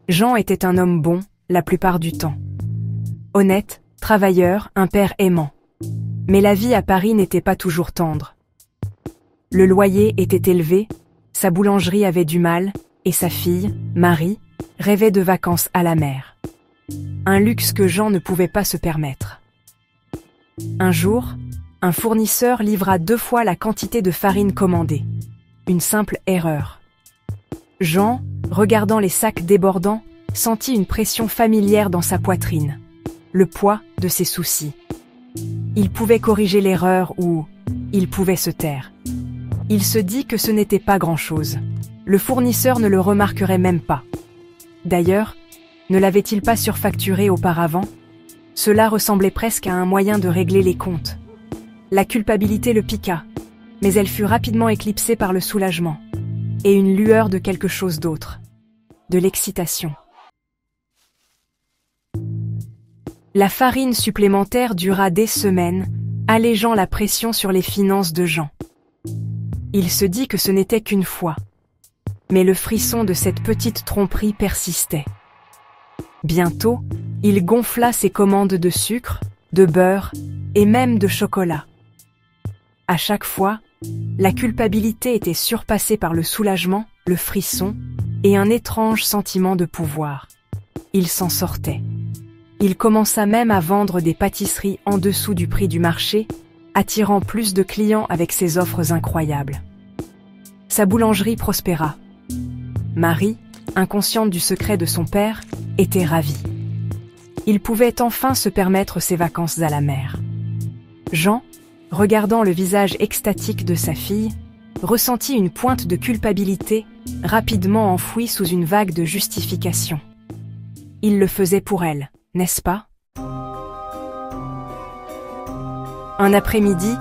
Jean était un homme bon, la plupart du temps. Honnête, travailleur, un père aimant. Mais la vie à Paris n'était pas toujours tendre. Le loyer était élevé, sa boulangerie avait du mal, et sa fille, Marie, rêvait de vacances à la mer. Un luxe que Jean ne pouvait pas se permettre. Un jour, un fournisseur livra 2 fois la quantité de farine commandée. Une simple erreur. Jean, regardant les sacs débordants, sentit une pression familière dans sa poitrine. Le poids de ses soucis. Il pouvait corriger l'erreur ou il pouvait se taire. Il se dit que ce n'était pas grand-chose. Le fournisseur ne le remarquerait même pas. D'ailleurs, ne l'avait-il pas surfacturé auparavant? Cela ressemblait presque à un moyen de régler les comptes. La culpabilité le piqua, mais elle fut rapidement éclipsée par le soulagement et une lueur de quelque chose d'autre, de l'excitation. La farine supplémentaire dura des semaines, allégeant la pression sur les finances de Jean. Il se dit que ce n'était qu'une fois, mais le frisson de cette petite tromperie persistait. Bientôt, il gonfla ses commandes de sucre, de beurre et même de chocolat. À chaque fois, la culpabilité était surpassée par le soulagement, le frisson et un étrange sentiment de pouvoir. Il s'en sortait. Il commença même à vendre des pâtisseries en dessous du prix du marché, attirant plus de clients avec ses offres incroyables. Sa boulangerie prospéra. Marie, inconsciente du secret de son père, était ravie. Il pouvait enfin se permettre ses vacances à la mer. Jean, regardant le visage extatique de sa fille, ressentit une pointe de culpabilité, rapidement enfouie sous une vague de justification. Il le faisait pour elle, n'est-ce pas? Un après-midi,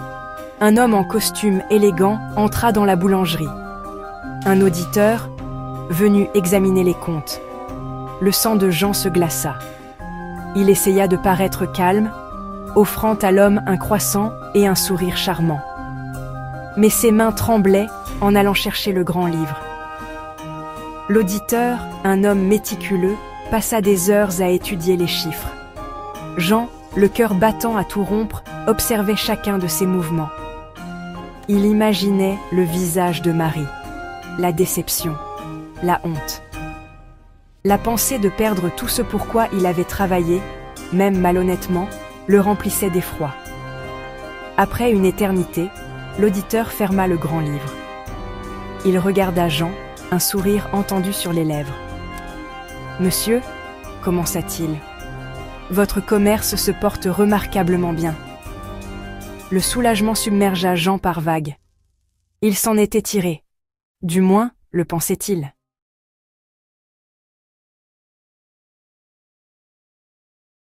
un homme en costume élégant entra dans la boulangerie. Un auditeur, venu examiner les comptes. Le sang de Jean se glaça. Il essaya de paraître calme, offrant à l'homme un croissant et un sourire charmant. Mais ses mains tremblaient en allant chercher le grand livre. L'auditeur, un homme méticuleux, passa des heures à étudier les chiffres. Jean, le cœur battant à tout rompre, observait chacun de ses mouvements. Il imaginait le visage de Marie, la déception, la honte. La pensée de perdre tout ce pourquoi il avait travaillé, même malhonnêtement, le remplissait d'effroi. Après une éternité, l'auditeur ferma le grand livre. Il regarda Jean, un sourire entendu sur les lèvres. « Monsieur, commença-t-il, votre commerce se porte remarquablement bien. » Le soulagement submergea Jean par vagues. Il s'en était tiré. Du moins, le pensait-il.